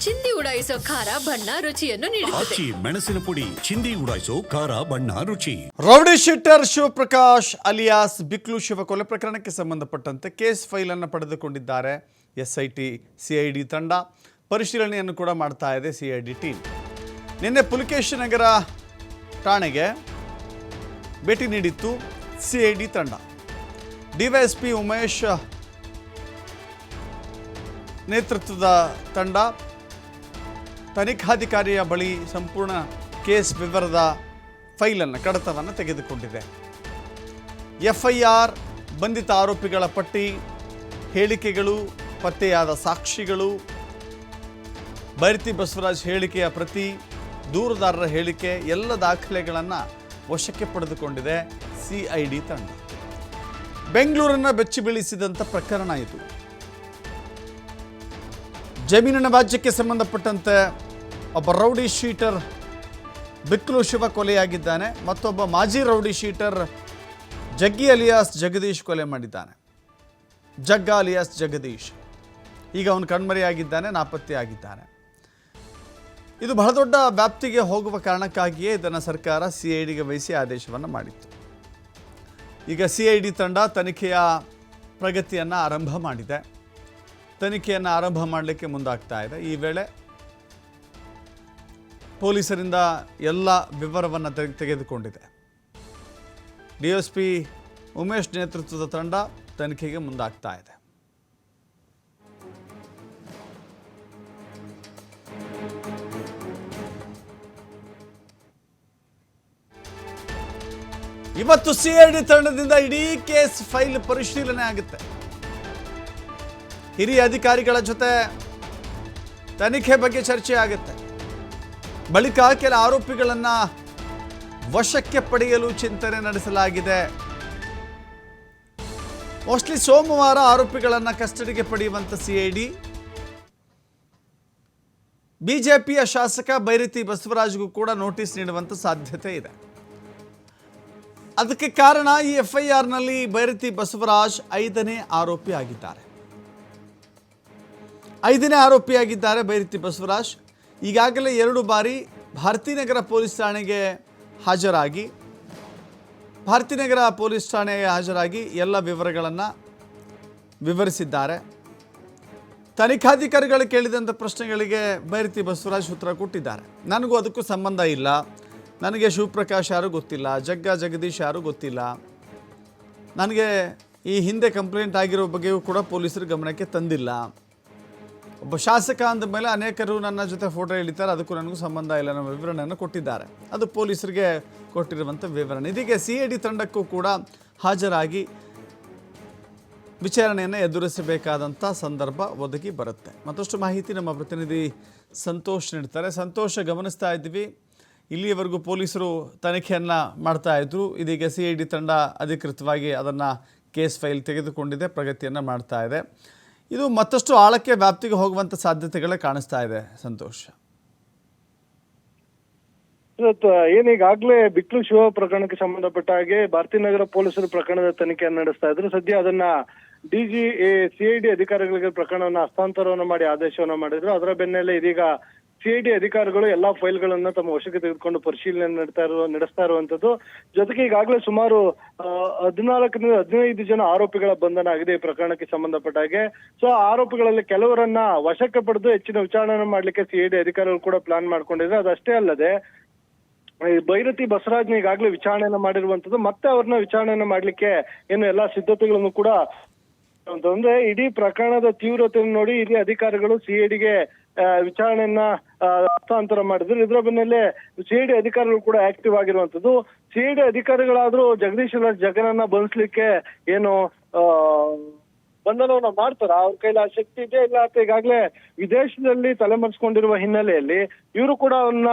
ಚಿಂದಿ ಉಡಾಯಿಸೋ ಖಾರ ಬಣ್ಣ ರುಚಿಯನ್ನು ನೀಡುತ್ತದೆ. ಆಚಿ ಮೆಣಸಿನ ಪುಡಿ ಚಿಂದಿ ಉಡಾಯಿಸೋ ಖಾರ ಬಣ್ಣ ರುಚಿ. Rowdy sheeter Shivaprakash alias Biklu Shiva ಕೊಲೆ ಪ್ರಕರಣಕ್ಕೆ ಸಂಬಂಧಪಟ್ಟಂತೆ ಕೇಸ್ ಫೈಲ್ ಅನ್ನು ಪಡೆದುಕೊಂಡಿದ್ದಾರೆ ಎಸ್ಐಟಿ ಸಿಐಡಿ ತಂಡ. ಪರಿಶೀಲನೆಯನ್ನು ಕೂಡ ಮಾಡ್ತಾ ಇದೆ ಸಿಐಡಿ ಟೀಮ್. ನಿನ್ನೆ ಪುಲಕೇಶಿ ನಗರ ಠಾಣೆಗೆ ಭೇಟಿ ನೀಡಿತ್ತು ಸಿಐಡಿ ತಂಡ. ಡಿವೈಎಸ್ಪಿ ಉಮೇಶ್ ನೇತೃತ್ವದ ತಂಡ ತನಿಖಾಧಿಕಾರಿಯ ಬಳಿ ಸಂಪೂರ್ಣ ಕೇಸ್ ವಿವರದ ಫೈಲನ್ನು ಕಡತವನ್ನು ತೆಗೆದುಕೊಂಡಿದೆ. ಎಫ್ಐಆರ್, ಬಂಧಿತ ಆರೋಪಿಗಳ ಪಟ್ಟಿ, ಹೇಳಿಕೆಗಳು, ಪತ್ತೆಯಾದ ಸಾಕ್ಷಿಗಳು, ಬೈರತಿ ಬಸವರಾಜ್ ಹೇಳಿಕೆಯ ಪ್ರತಿ, ದೂರುದಾರರ ಹೇಳಿಕೆ ಎಲ್ಲ ದಾಖಲೆಗಳನ್ನು ವಶಕ್ಕೆ ಪಡೆದುಕೊಂಡಿದೆ ಸಿಐಡಿ ತಂಡ. ಬೆಂಗಳೂರನ್ನು ಬೆಚ್ಚಿ ಬೀಳಿಸಿದಂಥ ಪ್ರಕರಣ ಇದು. ಜಮೀನಿನ ವ್ಯಾಜ್ಯಕ್ಕೆ ಸಂಬಂಧಪಟ್ಟಂತೆ ಒಬ್ಬ ರೌಡಿ ಶೀಟರ್ ಬಿಕ್ಲು ಶಿವ ಕೊಲೆಯಾಗಿದ್ದಾನೆ. ಮತ್ತೊಬ್ಬ ಮಾಜಿ ರೌಡಿ ಶೀಟರ್ ಜಗ್ಗಿ ಅಲಿಯಾಸ್ ಜಗದೀಶ್ ಕೊಲೆ ಮಾಡಿದ್ದಾನೆ. ಜಗ್ಗ ಅಲಿಯಾಸ್ ಜಗದೀಶ್ ಈಗ ಅವನು ಕಣ್ಮರೆಯಾಗಿದ್ದಾನೆ, ನಾಪತ್ತೆಯಾಗಿದ್ದಾನೆ. ಇದು ಬಹಳ ದೊಡ್ಡ ವ್ಯಾಪ್ತಿಗೆ ಹೋಗುವ ಕಾರಣಕ್ಕಾಗಿಯೇ ಇದನ್ನು ಸರ್ಕಾರ ಸಿಐಡಿಗೆ ವಹಿಸಿ ಆದೇಶವನ್ನು ಮಾಡಿತ್ತು. ಈಗ ಸಿಐಡಿ ತಂಡ ತನಿಖೆಯ ಪ್ರಗತಿಯನ್ನು ಆರಂಭ ಮಾಡಿದೆ. ತನಿಖೆಯನ್ನು ಆರಂಭ ಮಾಡಲಿಕ್ಕೆ ಮುಂದಾಗ್ತಾ ಇದೆ. ಈ ವೇಳೆ ಪೊಲೀಸರಿಂದ ಎಲ್ಲ ವಿವರವನ್ನು ತೆಗೆದುಕೊಂಡಿದೆ. ಡಿಎಸ್ಪಿ ಉಮೇಶ್ ನೇತೃತ್ವದ ತಂಡ ತನಿಖೆಗೆ ಮುಂದಾಗ್ತಾ ಇದೆ. ಇವತ್ತು ಸಿಐಡಿ ತಂಡದಿಂದ ಇಡೀ ಕೇಸ್ ಫೈಲ್ ಪರಿಶೀಲನೆ ಆಗುತ್ತೆ. ಹಿರಿಯ ಅಧಿಕಾರಿಗಳ ಜೊತೆ ತನಿಖೆ ಬಗ್ಗೆ ಚರ್ಚೆ ಆಗುತ್ತೆ. ಬಳಿಕ ಕೆಲ ಆರೋಪಿಗಳನ್ನು ವಶಕ್ಕೆ ಪಡೆಯಲು ಚಿಂತನೆ ನಡೆಸಲಾಗಿದೆ. ಮೋಸ್ಟ್ಲಿ ಸೋಮವಾರ ಆರೋಪಿಗಳನ್ನು ಕಸ್ಟಡಿಗೆ ಪಡೆಯುವಂತ ಸಿಐಡಿ ಬಿಜೆಪಿಯ ಶಾಸಕ ಬೈರತಿ ಬಸವರಾಜ್ಗೂ ಕೂಡ ನೋಟಿಸ್ ನೀಡುವಂತ ಸಾಧ್ಯತೆ ಇದೆ. ಅದಕ್ಕೆ ಕಾರಣ ಈ ಎಫ್ಐಆರ್ನಲ್ಲಿ ಬೈರತಿ ಬಸವರಾಜ್ 5ನೇ ಆರೋಪಿ ಆಗಿದ್ದಾರೆ. 5ನೇ ಆರೋಪಿಯಾಗಿದ್ದಾರೆ ಬೈರತಿ ಬಸವರಾಜ್. ಈಗಾಗಲೇ 2 ಬಾರಿ ಭಾರತೀನಗರ ಪೊಲೀಸ್ ಠಾಣೆಗೆ ಹಾಜರಾಗಿ ಎಲ್ಲ ವಿವರಗಳನ್ನು ವಿವರಿಸಿದ್ದಾರೆ. ತನಿಖಾಧಿಕಾರಿಗಳು ಕೇಳಿದಂಥ ಪ್ರಶ್ನೆಗಳಿಗೆ ಬೈರತಿ ಬಸವರಾಜ್ ಉತ್ತರ ಕೊಟ್ಟಿದ್ದಾರೆ. ನನಗೂ ಅದಕ್ಕೂ ಸಂಬಂಧ ಇಲ್ಲ, ನನಗೆ ಶಿವಪ್ರಕಾಶ್ ಯಾರೂ ಗೊತ್ತಿಲ್ಲ, ಜಗ್ಗ ಜಗದೀಶ್ ಯಾರೂ ಗೊತ್ತಿಲ್ಲ, ನನಗೆ ಈ ಹಿಂದೆ ಕಂಪ್ಲೇಂಟ್ ಆಗಿರೋ ಬಗ್ಗೆಯೂ ಕೂಡ ಪೊಲೀಸರ ಗಮನಕ್ಕೆ ತಂದಿಲ್ಲ. ಒಬ್ಬ ಶಾಸಕ ಅಂದ ಮೇಲೆ ಅನೇಕರು ನನ್ನ ಜೊತೆ ಫೋಟೋ ಎಳಿತಾರೆ, ಅದಕ್ಕೂ ನನಗೂ ಸಂಬಂಧ ಇಲ್ಲ ಅನ್ನೋ ವಿವರಣೆಯನ್ನು ಕೊಟ್ಟಿದ್ದಾರೆ. ಅದು ಪೊಲೀಸರಿಗೆ ಕೊಟ್ಟಿರುವಂಥ ವಿವರಣೆ. ಇದೀಗ ಸಿಐಡಿ ತಂಡಕ್ಕೂ ಕೂಡ ಹಾಜರಾಗಿ ವಿಚಾರಣೆಯನ್ನು ಎದುರಿಸಬೇಕಾದಂಥ ಸಂದರ್ಭ ಒದಗಿ ಬರುತ್ತೆ. ಮತ್ತಷ್ಟು ಮಾಹಿತಿ ನಮ್ಮ ಪ್ರತಿನಿಧಿ ಸಂತೋಷ್ ನೀಡ್ತಾರೆ. ಸಂತೋಷ, ಗಮನಿಸ್ತಾ ಇದ್ವಿ ಇಲ್ಲಿಯವರೆಗೂ ಪೊಲೀಸರು ತನಿಖೆಯನ್ನು ಮಾಡ್ತಾ ಇದ್ರು. ಇದೀಗ ಸಿಐಡಿ ತಂಡ ಅಧಿಕೃತವಾಗಿ ಅದನ್ನು ಕೇಸ್ ಫೈಲ್ ತೆಗೆದುಕೊಂಡಿದೆ, ಪ್ರಗತಿಯನ್ನು ಮಾಡ್ತಾ ಇದೆ. ಇದು ಮತ್ತಷ್ಟು ಆಳಕ್ಕೆ ವ್ಯಾಪ್ತಿಗೆ ಹೋಗುವಂತ ಸಾಧ್ಯತೆಗಳೇ ಕಾಣಿಸ್ತಾ ಇದೆ. ಸಂತೋಷ್, ಏನೀಗಾಗ್ಲೇ ಬಿಕ್ಲು ಶಿವ ಪ್ರಕರಣಕ್ಕೆ ಸಂಬಂಧಪಟ್ಟ ಹಾಗೆ ಭಾರತೀನಗರ ಪೊಲೀಸರು ಪ್ರಕರಣದ ತನಿಖೆಯನ್ನು ನಡೆಸ್ತಾ ಇದ್ರು. ಸದ್ಯ ಅದನ್ನ ಸಿಐಡಿ ಅಧಿಕಾರಿಗಳಿಗೆ ಪ್ರಕರಣವನ್ನು ಹಸ್ತಾಂತರವನ್ನು ಮಾಡಿ ಆದೇಶವನ್ನು ಮಾಡಿದ್ರು. ಅದರ ಬೆನ್ನಲ್ಲೇ ಇದೀಗ ಸಿಐಡಿ ಅಧಿಕಾರಿಗಳು ಎಲ್ಲಾ ಫೈಲ್ಗಳನ್ನ ತಮ್ಮ ವಶಕ್ಕೆ ತೆಗೆದುಕೊಂಡು ಪರಿಶೀಲನೆ ನಡೆಸ್ತಾ ಇರುವಂತದ್ದು. ಜೊತೆಗೆ ಈಗಾಗಲೇ ಸುಮಾರು 14ರಿಂದ 15 ಜನ ಆರೋಪಿಗಳ ಬಂಧನ ಆಗಿದೆ ಈ ಪ್ರಕರಣಕ್ಕೆ ಸಂಬಂಧಪಟ್ಟ ಹಾಗೆ. ಸೊ ಆರೋಪಿಗಳಲ್ಲಿ ಕೆಲವರನ್ನ ವಶಕ್ಕೆ ಪಡೆದು ಹೆಚ್ಚಿನ ವಿಚಾರಣೆ ಮಾಡ್ಲಿಕ್ಕೆ ಸಿಐಡಿ ಅಧಿಕಾರಿಗಳು ಕೂಡ ಪ್ಲಾನ್ ಮಾಡ್ಕೊಂಡಿದ್ದಾರೆ. ಅದಷ್ಟೇ ಅಲ್ಲದೆ ಬೈರತಿ ಬಸವರಾಜ್ನ ಈಗಾಗಲೇ ವಿಚಾರಣೆಯನ್ನ ಮಾಡಿರುವಂತದ್ದು. ಮತ್ತೆ ಅವ್ರನ್ನ ವಿಚಾರಣೆಯನ್ನ ಮಾಡ್ಲಿಕ್ಕೆ ಏನು ಎಲ್ಲಾ ಸಿದ್ಧತೆಗಳನ್ನು ಕೂಡ ಅಂದ್ರೆ ಇಡೀ ಪ್ರಕರಣದ ತೀವ್ರತೆಯನ್ನು ನೋಡಿ ಹಿರಿಯ ಅಧಿಕಾರಿಗಳು ಸಿಐಡಿಗೆ ವಿಚಾರಣೆಯನ್ನ ಹಸ್ತಾಂತರ ಮಾಡಿದ್ರು. ಇದರ ಬೆನ್ನಲ್ಲೇ ಸಿಐಡಿ ಅಧಿಕಾರಿಗಳು ಕೂಡ ಆಕ್ಟಿವ್ ಆಗಿರುವಂತದ್ದು. ಸಿಐಡಿ ಅಧಿಕಾರಿಗಳಾದ್ರೂ ಜಗದೀಶ್ ಜಗನನ್ನ ಬಂಧಿಸ್ಲಿಕ್ಕೆ ಏನು ಬಂಧನವನ್ನ ಮಾಡ್ತಾರ, ಅವ್ರ ಕೈಲಿ ಆ ಶಕ್ತಿ ಇದೆ ಇಲ್ಲ ಅಂತ ಈಗಾಗಲೇ ವಿದೇಶದಲ್ಲಿ ತಲೆಮರೆಸ್ಕೊಂಡಿರುವ ಹಿನ್ನೆಲೆಯಲ್ಲಿ ಇವರು ಕೂಡ ಅವನ್ನ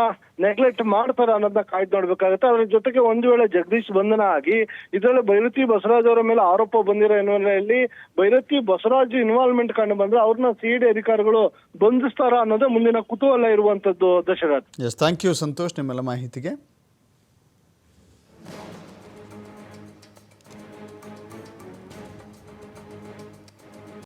ನೆಗ್ಲೆಕ್ಟ್ ಮಾಡ್ತಾರ ಅನ್ನೋದನ್ನ ಕಾಯ್ದು ನೋಡ್ಬೇಕಾಗತ್ತೆ. ಅದ್ರ ಜೊತೆಗೆ ಒಂದು ವೇಳೆ ಜಗದೀಶ್ ಬಂಧನ ಆಗಿ ಇದರಲ್ಲಿ ಬೈರತಿ ಬಸವರಾಜ್ ಅವರ ಮೇಲೆ ಆರೋಪ ಬಂದಿರೋ ಹಿನ್ನೆಲೆಯಲ್ಲಿ ಬೈರತಿ ಬಸವರಾಜ್ ಇನ್ವಾಲ್ವ್ಮೆಂಟ್ ಕಂಡು ಬಂದ್ರೆ ಅವ್ರನ್ನ ಸಿಐಡಿ ಅಧಿಕಾರಿಗಳು ಬಂಧಿಸ್ತಾರ ಅನ್ನೋದೇ ಮುಂದಿನ ಕುತೂಹಲ ಇರುವಂತದ್ದು. ದಶರಥ್, ಥ್ಯಾಂಕ್ ಯು ಸಂತೋಷ್ ನಿಮ್ಮೆಲ್ಲ ಮಾಹಿತಿಗೆ.